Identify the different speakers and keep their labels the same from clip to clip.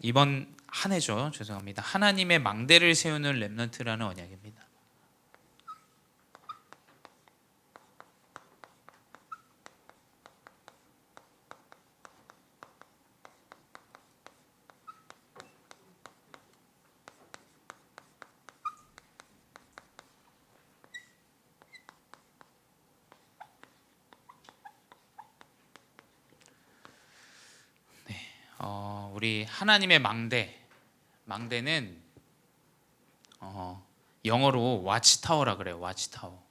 Speaker 1: 이번 한 해죠. 죄송합니다. 하나님의 망대를 세우는 렘넌트라는 언약입니다. 우리 하나님의 망대는 영어로 와치타워라 그래요. 와치타워.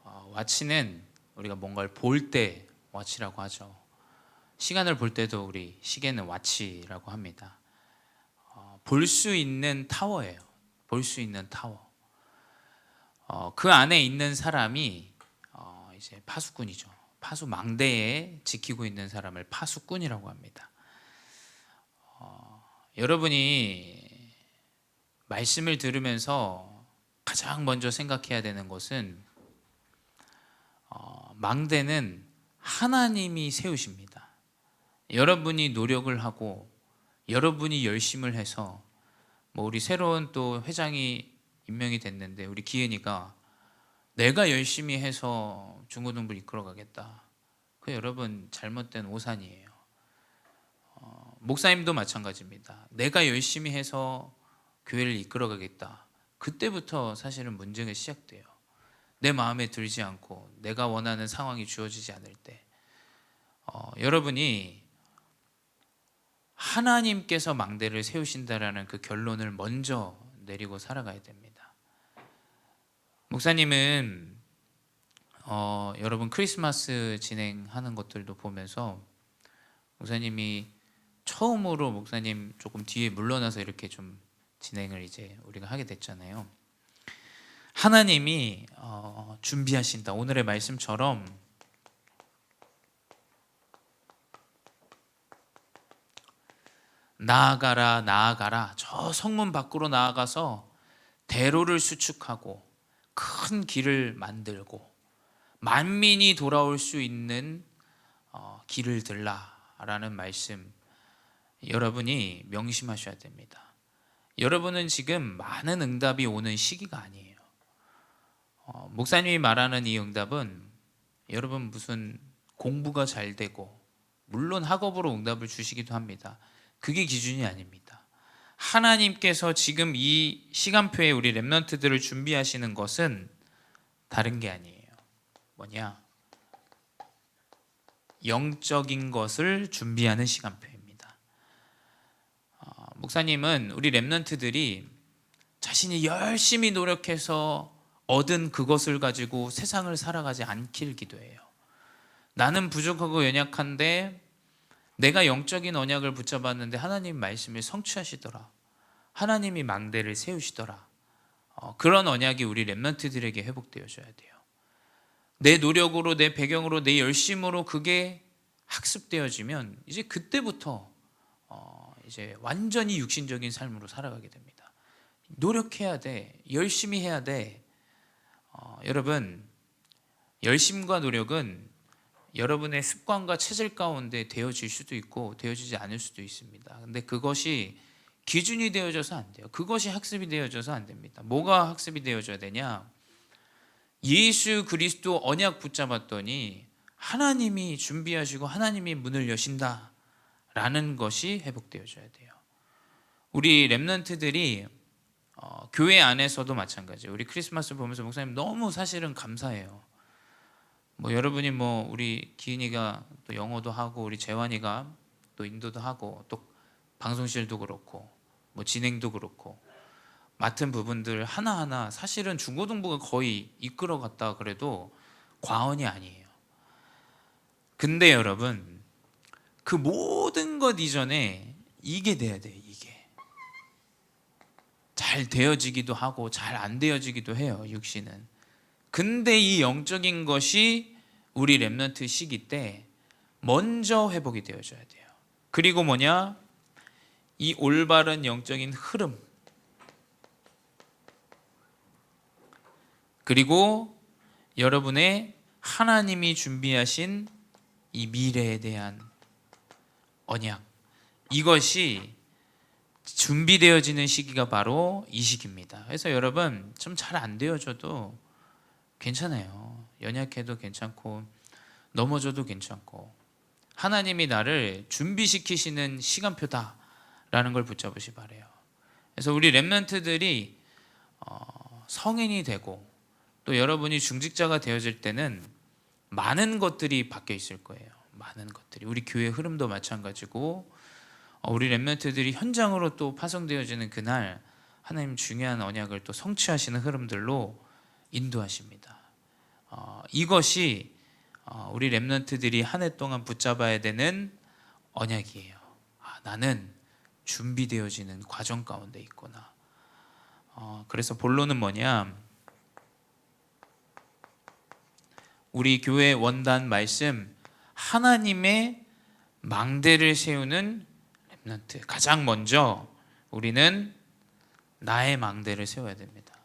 Speaker 1: 와치는 우리가 뭔가를 볼 때 와치라고 하죠. 시간을 볼 때도 우리 시계는 와치라고 합니다. 볼 수 있는 타워예요. 볼 수 있는 타워. 그 안에 있는 사람이 이제 파수꾼이죠. 파수 망대에 지키고 있는 사람을 파수꾼이라고 합니다. 여러분이 말씀을 들으면서 가장 먼저 생각해야 되는 것은 망대는 하나님이 세우십니다. 여러분이 노력을 하고 여러분이 열심을 해서 우리 새로운 또 회장이 임명이 됐는데 우리 기은이가 내가 열심히 해서 중고등부를 이끌어가겠다. 그 여러분 잘못된 오산이에요. 목사님도 마찬가지입니다. 내가 열심히 해서 교회를 이끌어가겠다. 그때부터 사실은 문제가 시작돼요. 내 마음에 들지 않고 내가 원하는 상황이 주어지지 않을 때 여러분이 하나님께서 망대를 세우신다라는 그 결론을 먼저 내리고 살아가야 됩니다. 목사님은 여러분 크리스마스 진행하는 것들도 보면서 목사님이 처음으로 목사님 조금 뒤에 물러나서 이렇게 좀 진행을 이제 우리가 하게 됐잖아요. 하나님이 준비하신다. 오늘의 말씀처럼 나아가라 저 성문 밖으로 나아가서 대로를 수축하고 큰 길을 만들고 만민이 돌아올 수 있는 길을 들라라는 말씀 여러분이 명심하셔야 됩니다. 여러분은 지금 많은 응답이 오는 시기가 아니에요. 목사님이 말하는 이 응답은 여러분 무슨 공부가 잘 되고 물론 학업으로 응답을 주시기도 합니다. 그게 기준이 아닙니다. 하나님께서 지금 이 시간표에 우리 렘넌트들을 준비하시는 것은 다른 게 아니에요. 뭐냐? 영적인 것을 준비하는 시간표입니다. 목사님은 우리 렘넌트들이 자신이 열심히 노력해서 얻은 그것을 가지고 세상을 살아가지 않길 기도해요. 나는 부족하고 연약한데 내가 영적인 언약을 붙잡았는데 하나님 말씀을 성취하시더라. 하나님이 망대를 세우시더라. 그런 언약이 우리 렘넌트들에게 회복되어져야 돼요. 내 노력으로, 내 배경으로, 내 열심으로 그게 학습되어지면 이제 그때부터 이제 완전히 육신적인 삶으로 살아가게 됩니다. 노력해야 돼. 열심히 해야 돼. 여러분, 열심과 노력은 여러분의 습관과 체질 가운데 되어질 수도 있고 되어지지 않을 수도 있습니다. 근데 그것이 기준이 되어져서 안 돼요. 그것이 학습이 되어져서 안 됩니다. 뭐가 학습이 되어져야 되냐? 예수 그리스도 언약 붙잡았더니 하나님이 준비하시고 하나님이 문을 여신다 라는 것이 회복되어져야 돼요. 우리 렘넌트들이 교회 안에서도 마찬가지예요. 우리 크리스마스 보면서 목사님 너무 사실은 감사해요. 여러분이 우리 기은이가 또 영어도 하고 우리 재환이가 또 인도도 하고 또 방송실도 그렇고 진행도 그렇고 맡은 부분들 하나하나 사실은 중고등부가 거의 이끌어갔다 그래도 과언이 아니에요. 근데 여러분 그 모든 것 이전에 이게 돼야 돼요. 이게 잘 되어지기도 하고 잘 안 되어지기도 해요. 육신은. 근데 이 영적인 것이 우리 렘넌트 시기 때 먼저 회복이 되어져야 돼요. 그리고 뭐냐? 이 올바른 영적인 흐름, 그리고 여러분의 하나님이 준비하신 이 미래에 대한 언약, 이것이 준비되어지는 시기가 바로 이 시기입니다. 그래서 여러분 좀 잘 안 되어져도 괜찮아요. 연약해도 괜찮고 넘어져도 괜찮고 하나님이 나를 준비시키시는 시간표다라는 걸 붙잡으시 바래요. 그래서 우리 렘넌트들이 성인이 되고 또 여러분이 중직자가 되어질 때는 많은 것들이 바뀌어 있을 거예요. 많은 것들이 우리 교회 흐름도 마찬가지고 우리 렘넌트들이 현장으로 또 파송되어지는 그날 하나님 중요한 언약을 또 성취하시는 흐름들로 인도하십니다. 이것이 우리 렘넌트들이 한 해 동안 붙잡아야 되는 언약이에요. 나는 준비되어지는 과정 가운데 있구나. 그래서 본론은 뭐냐? 우리 교회 원단 말씀, 하나님의 망대를 세우는 렘넌트. 가장 먼저 우리는 나의 망대를 세워야 됩니다.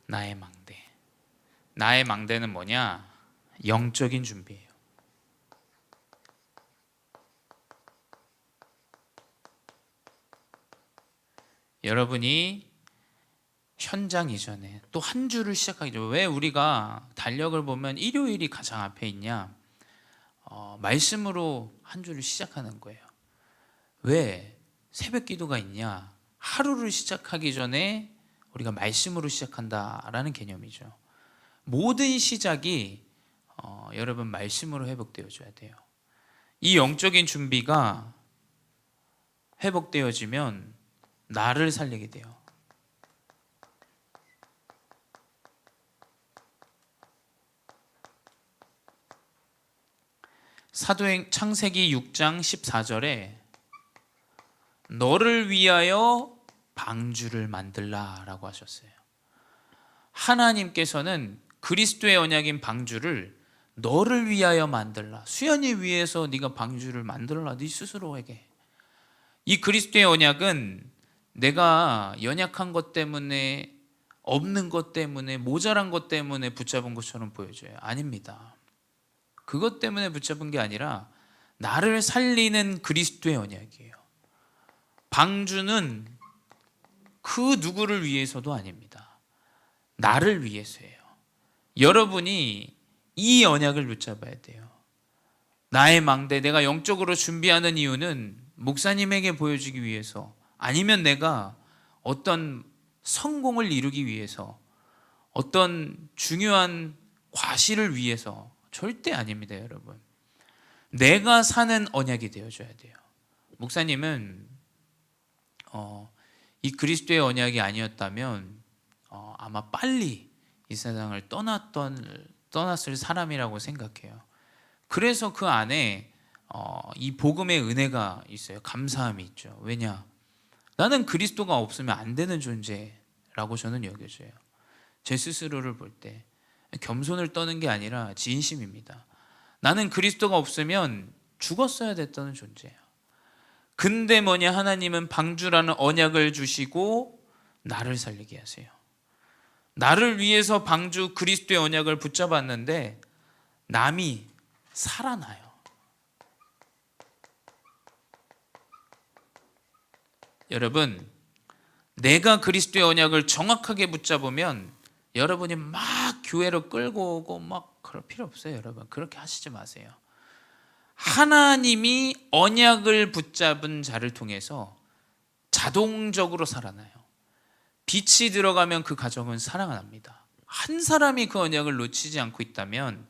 Speaker 1: 나의 망대. 나의 망대는 뭐냐? 영적인 준비예요. 여러분이 현장 이전에 또 한 주를 시작하기 전에 왜 우리가 달력을 보면 일요일이 가장 앞에 있냐? 말씀으로 한 주를 시작하는 거예요. 왜 새벽 기도가 있냐? 하루를 시작하기 전에 우리가 말씀으로 시작한다라는 개념이죠. 모든 시작이 여러분 말씀으로 회복되어져야 돼요. 이 영적인 준비가 회복되어지면 나를 살리게 돼요. 사도행 창세기 6장 14절에 너를 위하여 방주를 만들라라고 하셨어요. 하나님께서는 그리스도의 언약인 방주를 너를 위하여 만들라. 수연이 위해서 네가 방주를 만들라. 네 스스로에게. 이 그리스도의 언약은 내가 연약한 것 때문에, 없는 것 때문에, 모자란 것 때문에 붙잡은 것처럼 보여져요. 아닙니다. 그것 때문에 붙잡은 게 아니라 나를 살리는 그리스도의 언약이에요. 방주는 그 누구를 위해서도 아닙니다. 나를 위해서예요. 여러분이 이 언약을 붙잡아야 돼요. 나의 망대, 내가 영적으로 준비하는 이유는 목사님에게 보여주기 위해서, 아니면 내가 어떤 성공을 이루기 위해서, 어떤 중요한 과실을 위해서 절대 아닙니다, 여러분. 내가 사는 언약이 되어줘야 돼요. 목사님은 이 그리스도의 언약이 아니었다면 아마 빨리 이 세상을 떠났을 사람이라고 생각해요. 그래서 그 안에 이 복음의 은혜가 있어요. 감사함이 있죠. 왜냐? 나는 그리스도가 없으면 안 되는 존재라고 저는 여겨져요. 제 스스로를 볼 때 겸손을 떠는 게 아니라 진심입니다. 나는 그리스도가 없으면 죽었어야 됐다는 존재예요. 근데 뭐냐? 하나님은 방주라는 언약을 주시고 나를 살리게 하세요. 나를 위해서 방주 그리스도의 언약을 붙잡았는데 남이 살아나요. 여러분, 내가 그리스도의 언약을 정확하게 붙잡으면 여러분이 막 교회로 끌고 오고 막 그럴 필요 없어요. 여러분, 그렇게 하시지 마세요. 하나님이 언약을 붙잡은 자를 통해서 자동적으로 살아나요. 빛이 들어가면 그 가정은 살아납니다. 한 사람이 그 언약을 놓치지 않고 있다면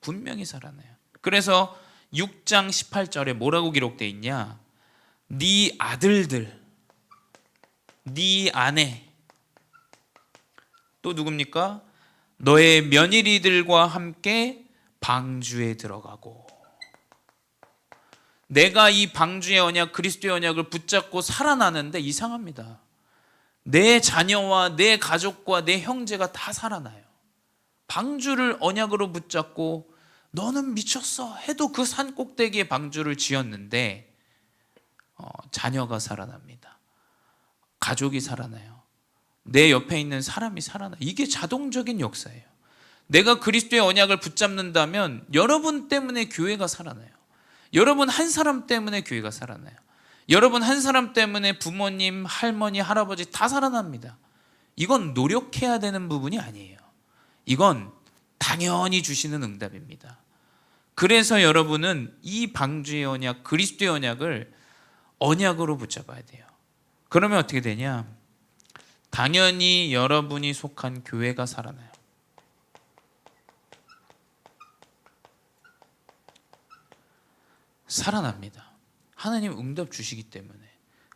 Speaker 1: 분명히 살아나요. 그래서 6장 18절에 뭐라고 기록되어 있냐? 네 아들들, 네 아내, 또 누굽니까? 너의 며느리들과 함께 방주에 들어가고. 내가 이 방주의 언약, 그리스도의 언약을 붙잡고 살아나는데 이상합니다. 내 자녀와 내 가족과 내 형제가 다 살아나요. 방주를 언약으로 붙잡고 너는 미쳤어 해도 그 산 꼭대기에 방주를 지었는데 자녀가 살아납니다. 가족이 살아나요. 내 옆에 있는 사람이 살아나. 이게 자동적인 역사예요. 내가 그리스도의 언약을 붙잡는다면 여러분 때문에 교회가 살아나요. 여러분 한 사람 때문에 교회가 살아나요. 여러분 한 사람 때문에 부모님, 할머니, 할아버지 다 살아납니다. 이건 노력해야 되는 부분이 아니에요. 이건 당연히 주시는 응답입니다. 그래서 여러분은 이 방주의 언약, 그리스도의 언약을 언약으로 붙잡아야 돼요. 그러면 어떻게 되냐? 당연히 여러분이 속한 교회가 살아나요. 살아납니다. 하나님 응답 주시기 때문에.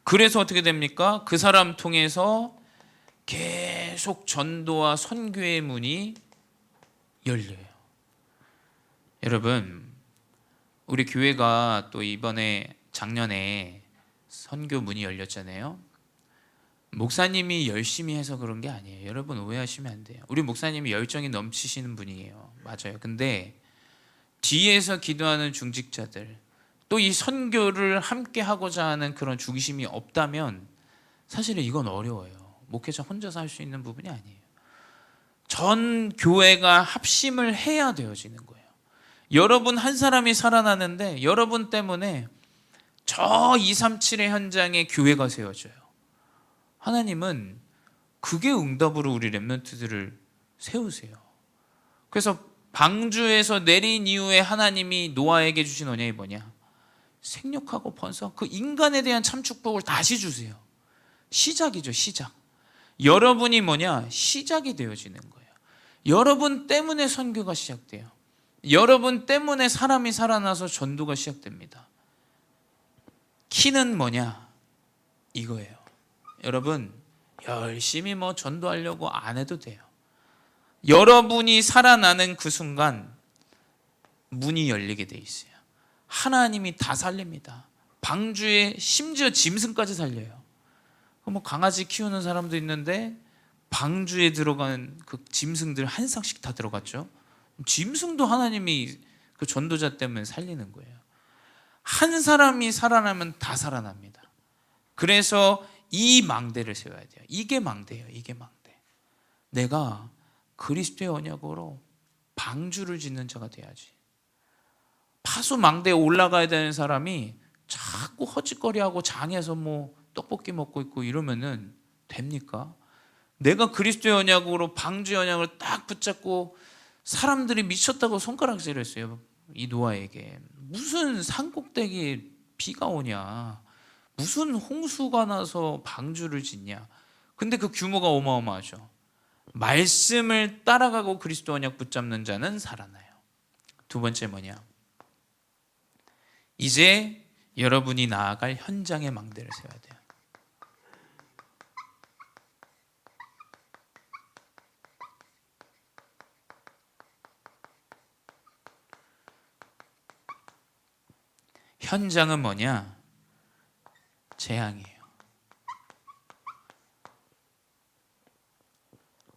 Speaker 1: 그래서 어떻게 됩니까? 그 사람 통해서 계속 전도와 선교의 문이 열려요. 여러분, 우리 교회가 또 이번에 작년에 선교 문이 열렸잖아요. 목사님이 열심히 해서 그런 게 아니에요. 여러분 오해하시면 안 돼요. 우리 목사님이 열정이 넘치시는 분이에요. 맞아요. 근데 뒤에서 기도하는 중직자들, 또 이 선교를 함께 하고자 하는 그런 중심이 없다면 사실은 이건 어려워요. 목회자 혼자서 할 수 있는 부분이 아니에요. 전 교회가 합심을 해야 되어지는 거예요. 여러분 한 사람이 살아나는데 여러분 때문에 저 237의 현장에 교회가 세워져요. 하나님은 그게 응답으로 우리 렘넌트들을 세우세요. 그래서 방주에서 내린 이후에 하나님이 노아에게 주신 언약이 뭐냐? 생육하고 번성, 그 인간에 대한 참 축복을 다시 주세요. 시작이죠, 시작. 여러분이 뭐냐? 시작이 되어지는 거예요. 여러분 때문에 선교가 시작돼요. 여러분 때문에 사람이 살아나서 전도가 시작됩니다. 키는 뭐냐? 이거예요. 여러분 열심히 전도하려고 안 해도 돼요. 여러분이 살아나는 그 순간 문이 열리게 돼 있어요. 하나님이 다 살립니다. 방주에 심지어 짐승까지 살려요. 강아지 키우는 사람도 있는데 방주에 들어간 그 짐승들 한 쌍씩 다 들어갔죠. 짐승도 하나님이 그 전도자 때문에 살리는 거예요. 한 사람이 살아나면 다 살아납니다. 그래서 이 망대를 세워야 돼요. 이게 망대예요. 이게 망대. 내가 그리스도의 언약으로 방주를 짓는 자가 돼야지. 파수 망대에 올라가야 되는 사람이 자꾸 허짓거리하고 장에서 떡볶이 먹고 있고 이러면은 됩니까? 내가 그리스도의 언약으로 방주의 언약을 딱 붙잡고 사람들이 미쳤다고 손가락질을 했어요. 이 노아에게. 무슨 산꼭대기에 비가 오냐, 무슨 홍수가 나서 방주를 짓냐. 근데 그 규모가 어마어마하죠. 말씀을 따라가고 그리스도 언약 붙잡는 자는 살아나요. 두 번째 뭐냐? 이제 여러분이 나아갈 현장의 망대를 세워야 돼요. 현장은 뭐냐? 재앙이에요.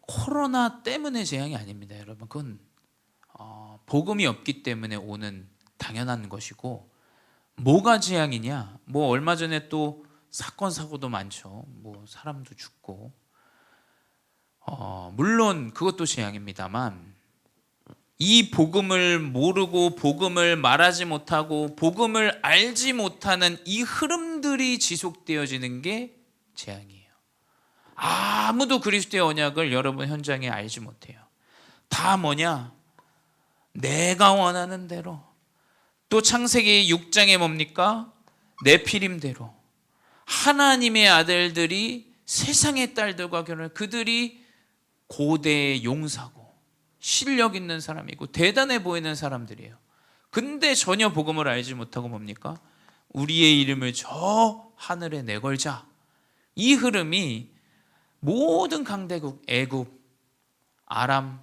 Speaker 1: 코로나 때문에 재앙이 아닙니다, 여러분. 그건 복음이 없기 때문에 오는 당연한 것이고, 뭐가 재앙이냐? 얼마 전에 또 사건 사고도 많죠. 사람도 죽고, 물론 그것도 재앙입니다만, 이 복음을 모르고 복음을 말하지 못하고 복음을 알지 못하는 이 흐름들이 지속되어지는 게 재앙이에요. 아무도 그리스도의 언약을 여러분 현장에 알지 못해요. 다 뭐냐? 내가 원하는 대로. 또 창세기 6장에 뭡니까? 네피림대로 하나님의 아들들이 세상의 딸들과 결혼해. 그들이 고대의 용사고 실력 있는 사람이고 대단해 보이는 사람들이에요. 근데 전혀 복음을 알지 못하고 뭡니까? 우리의 이름을 저 하늘에 내걸자. 이 흐름이 모든 강대국, 애굽, 아람,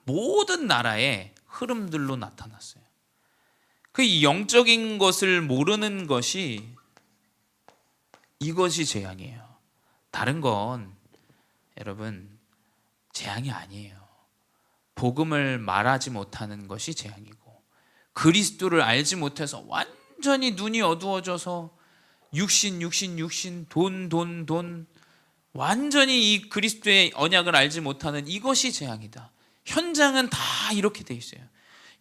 Speaker 1: 모든 나라의 흐름들로 나타났어요. 그 영적인 것을 모르는 것이, 이것이 재앙이에요. 다른 건 여러분 재앙이 아니에요. 복음을 말하지 못하는 것이 재앙이고, 그리스도를 알지 못해서 완전히 눈이 어두워져서 육신, 돈, 완전히 이 그리스도의 언약을 알지 못하는 이것이 재앙이다. 현장은 다 이렇게 돼 있어요.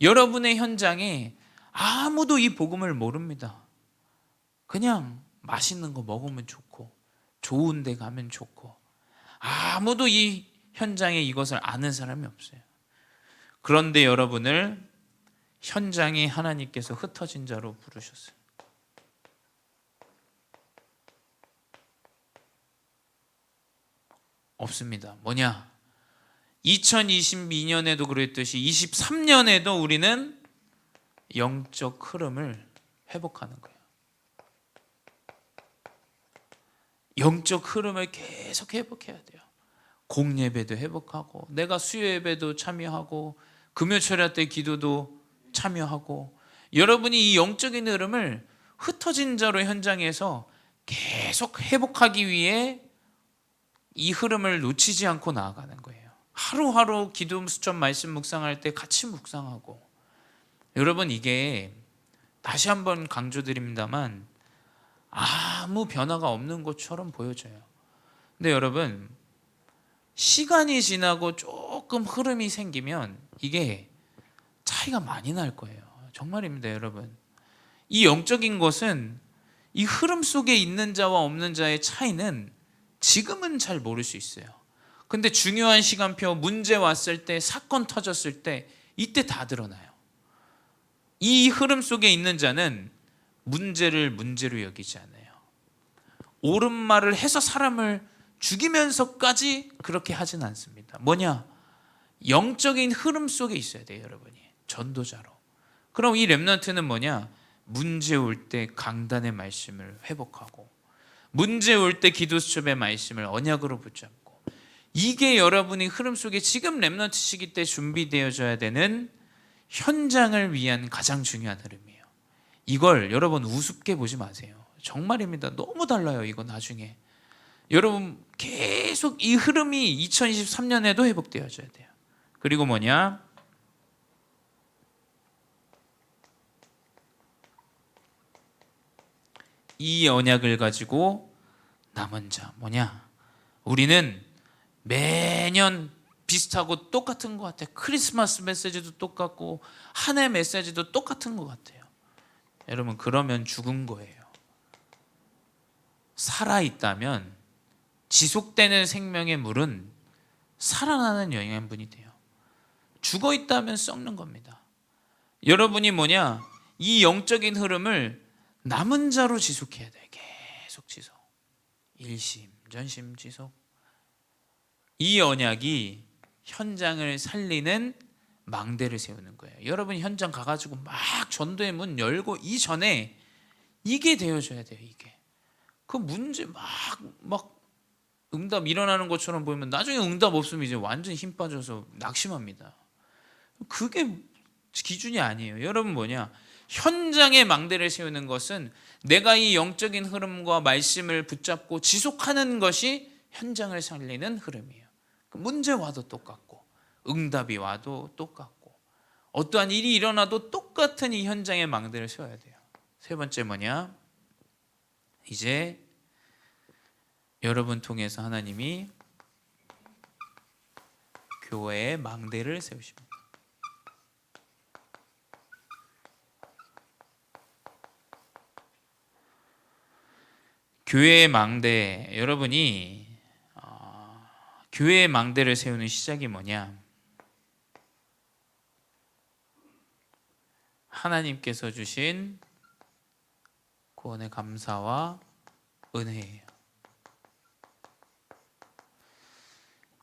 Speaker 1: 여러분의 현장에 아무도 이 복음을 모릅니다. 그냥 맛있는 거 먹으면 좋고 좋은 데 가면 좋고 아무도 이 현장에 이것을 아는 사람이 없어요. 그런데 여러분을 현장에 하나님께서 흩어진 자로 부르셨어요. 없습니다. 뭐냐? 2022년에도 그랬듯이 23년에도 우리는 영적 흐름을 회복하는 거예요. 영적 흐름을 계속 회복해야 돼요. 공예배도 회복하고 내가 수요예배도 참여하고 금요철야 때 기도도 참여하고 여러분이 이 영적인 흐름을 흩어진 자로 현장에서 계속 회복하기 위해 이 흐름을 놓치지 않고 나아가는 거예요. 하루하루 기도 수첩 말씀 묵상할 때 같이 묵상하고 여러분 이게 다시 한번 강조드립니다만 아무 변화가 없는 것처럼 보여져요. 근데 여러분 시간이 지나고 조금 흐름이 생기면 이게 차이가 많이 날 거예요. 정말입니다, 여러분. 이 영적인 것은 이 흐름 속에 있는 자와 없는 자의 차이는 지금은 잘 모를 수 있어요. 근데 중요한 시간표, 문제 왔을 때, 사건 터졌을 때 이때 다 드러나요. 이 흐름 속에 있는 자는 문제를 문제로 여기지 않아요. 옳은 말을 해서 사람을 죽이면서까지 그렇게 하진 않습니다. 뭐냐? 영적인 흐름 속에 있어야 돼요, 여러분이. 전도자로. 그럼 이 렘넌트는 뭐냐? 문제 올 때 강단의 말씀을 회복하고 문제 올 때 기도 수첩의 말씀을 언약으로 붙잡고 이게 여러분이 흐름 속에 지금 렘넌트 시기 때 준비되어져야 되는 현장을 위한 가장 중요한 흐름이에요. 이걸 여러분 우습게 보지 마세요. 정말입니다. 너무 달라요. 이거 나중에. 여러분 계속 이 흐름이 2023년에도 회복되어져야 돼요. 그리고 뭐냐? 이 언약을 가지고 남은 자 뭐냐? 우리는 매년 비슷하고 똑같은 것 같아요. 크리스마스 메시지도 똑같고 한 해 메시지도 똑같은 것 같아요. 여러분 그러면 죽은 거예요. 살아있다면 지속되는 생명의 물은 살아나는 영양분이 돼요. 죽어있다면 썩는 겁니다. 여러분이 뭐냐? 이 영적인 흐름을 남은 자로 지속해야 돼요. 계속 지속. 일심, 전심, 지속. 이 언약이 현장을 살리는 망대를 세우는 거예요. 여러분 현장 가가지고 막 전도의 문 열고 이전에 이게 되어줘야 돼요. 이게. 그 문제 막 응답 일어나는 것처럼 보이면 나중에 응답 없으면 이제 완전 힘 빠져서 낙심합니다. 그게 기준이 아니에요. 여러분 뭐냐? 현장의 망대를 세우는 것은 내가 이 영적인 흐름과 말씀을 붙잡고 지속하는 것이 현장을 살리는 흐름이에요. 문제 와도 똑같고 응답이 와도 똑같고 어떠한 일이 일어나도 똑같은 이 현장의 망대를 세워야 돼요. 세 번째 뭐냐? 이제 여러분 통해서 하나님이 교회의 망대를 세우십니다. 교회의 망대, 여러분이 교회의 망대를 세우는 시작이 뭐냐? 하나님께서 주신 구원의 감사와 은혜예요.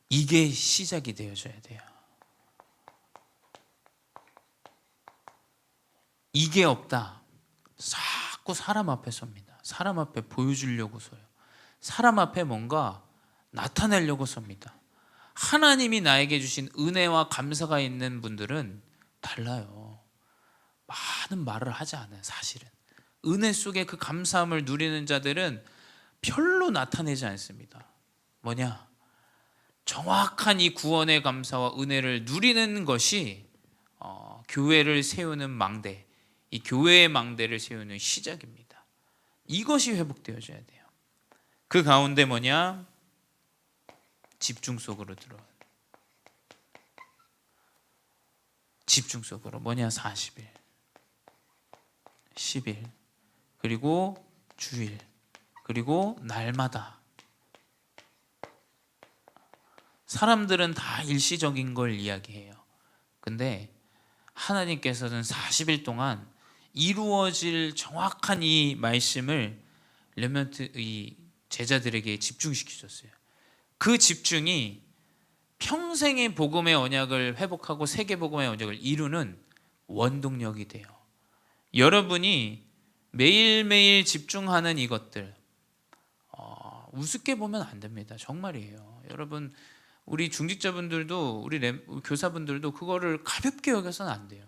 Speaker 1: 이게 시작이 되어져야 돼요. 이게 없다. 자꾸 사람 앞에 섭니다. 사람 앞에 보여주려고 서요. 사람 앞에 뭔가 나타내려고 섭니다. 하나님이 나에게 주신 은혜와 감사가 있는 분들은 달라요. 많은 말을 하지 않아요. 사실은 은혜 속에 그 감사함을 누리는 자들은 별로 나타내지 않습니다. 뭐냐? 정확한 이 구원의 감사와 은혜를 누리는 것이 교회를 세우는 망대, 이 교회의 망대를 세우는 시작입니다. 이것이 회복되어져야 돼요. 그 가운데 뭐냐? 집중 속으로 들어. 집중 속으로. 뭐냐? 40일, 10일, 그리고 주일, 그리고 날마다. 사람들은 다 일시적인 걸 이야기해요. 근데 하나님께서는 40일 동안 이루어질 정확한 이 말씀을 렘넌트 이 제자들에게 집중시키셨어요. 그 집중이 평생의 복음의 언약을 회복하고 세계 복음의 언약을 이루는 원동력이 돼요. 여러분이 매일매일 집중하는 이것들 우습게 보면 안 됩니다. 정말이에요. 여러분, 우리 중직자분들도 우리 교사분들도 그거를 가볍게 여겨서는 안 돼요.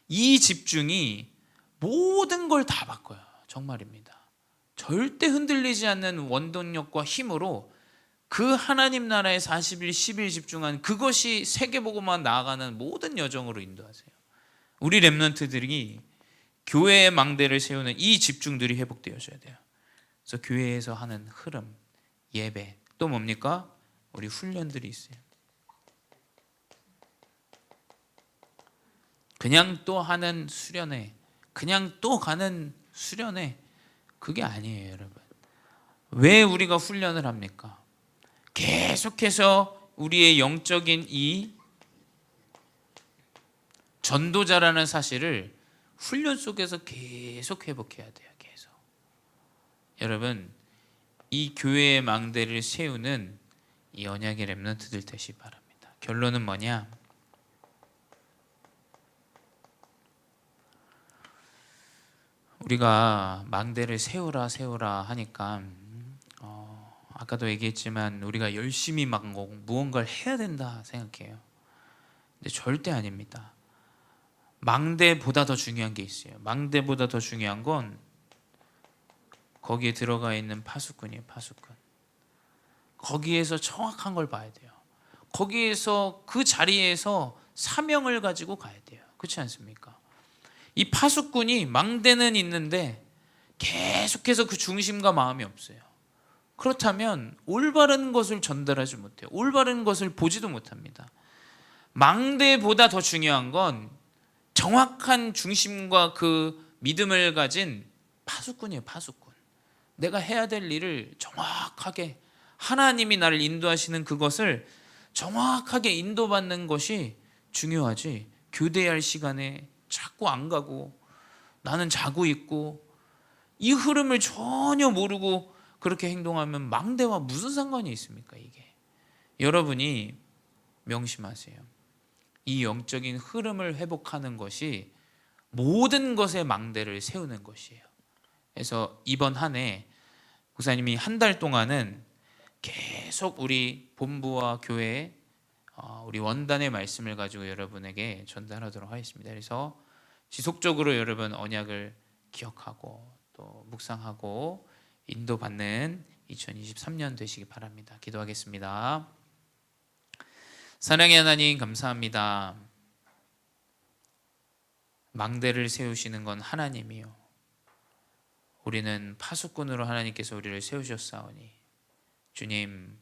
Speaker 1: 이 집중이 모든 걸 다 바꿔요. 정말입니다. 절대 흔들리지 않는 원동력과 힘으로 그 하나님 나라의 40일, 10일 집중한 그것이 세계보고만 나아가는 모든 여정으로 인도하세요. 우리 렘넌트들이 교회의 망대를 세우는 이 집중들이 회복되어져야 돼요. 그래서 교회에서 하는 흐름, 예배, 또 뭡니까? 우리 훈련들이 있어요. 그냥 또 하는 수련회, 그냥 또 가는 수련회, 그게 아니에요, 여러분. 왜 우리가 훈련을 합니까? 계속해서 우리의 영적인 이 전도자라는 사실을 훈련 속에서 계속 회복해야 돼요. 계속. 여러분, 이 교회의 망대를 세우는 이 언약의 렘넌트들 되시 바랍니다. 결론은 뭐냐? 우리가 망대를 세우라 하니까 아까도 얘기했지만 우리가 열심히 막 무언가를 해야 된다 생각해요. 근데 절대 아닙니다. 망대보다 더 중요한 게 있어요. 망대보다 더 중요한 건 거기에 들어가 있는 파수꾼이에요. 파수꾼. 거기에서 정확한 걸 봐야 돼요. 거기에서 그 자리에서 사명을 가지고 가야 돼요. 그렇지 않습니까? 이 파수꾼이 망대는 있는데 계속해서 그 중심과 마음이 없어요. 그렇다면 올바른 것을 전달하지 못해요. 올바른 것을 보지도 못합니다. 망대보다 더 중요한 건 정확한 중심과 그 믿음을 가진 파수꾼이에요. 파수꾼. 내가 해야 될 일을 정확하게, 하나님이 나를 인도하시는 그것을 정확하게 인도받는 것이 중요하지, 교대할 시간에 자꾸 안 가고 나는 자고 있고 이 흐름을 전혀 모르고 그렇게 행동하면 망대와 무슨 상관이 있습니까? 이게. 여러분이 명심하세요. 이 영적인 흐름을 회복하는 것이 모든 것의 망대를 세우는 것이에요. 그래서 이번 한 해 목사님이 한 달 동안은 계속 우리 본부와 교회, 우리 원단의 말씀을 가지고 여러분에게 전달하도록 하겠습니다. 그래서 지속적으로 여러분 언약을 기억하고 또 묵상하고 인도받는 2023년 되시기 바랍니다. 기도하겠습니다. 사랑의 하나님, 감사합니다. 망대를 세우시는 건 하나님이요, 우리는 파수꾼으로 하나님께서 우리를 세우셨사오니 주님,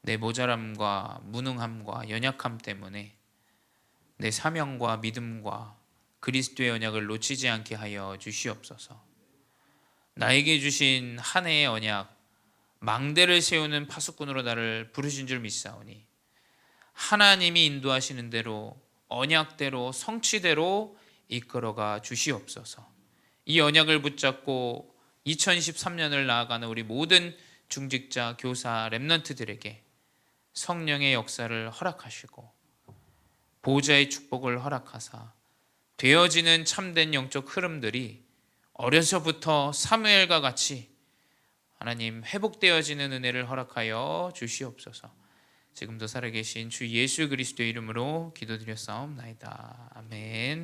Speaker 1: 내 모자람과 무능함과 연약함 때문에 내 사명과 믿음과 그리스도의 언약을 놓치지 않게 하여 주시옵소서. 나에게 주신 한 해의 언약, 망대를 세우는 파수꾼으로 나를 부르신 줄 믿사오니 하나님이 인도하시는 대로 언약대로 성취대로 이끌어가 주시옵소서. 이 언약을 붙잡고 2023년을 나아가는 우리 모든 중직자, 교사, 렘넌트들에게 성령의 역사를 허락하시고 보좌의 축복을 허락하사 되어지는 참된 영적 흐름들이 어려서부터 사무엘과 같이 하나님 회복되어지는 은혜를 허락하여 주시옵소서. 지금도 살아계신 주 예수 그리스도의 이름으로 기도드렸사옵나이다. 아멘.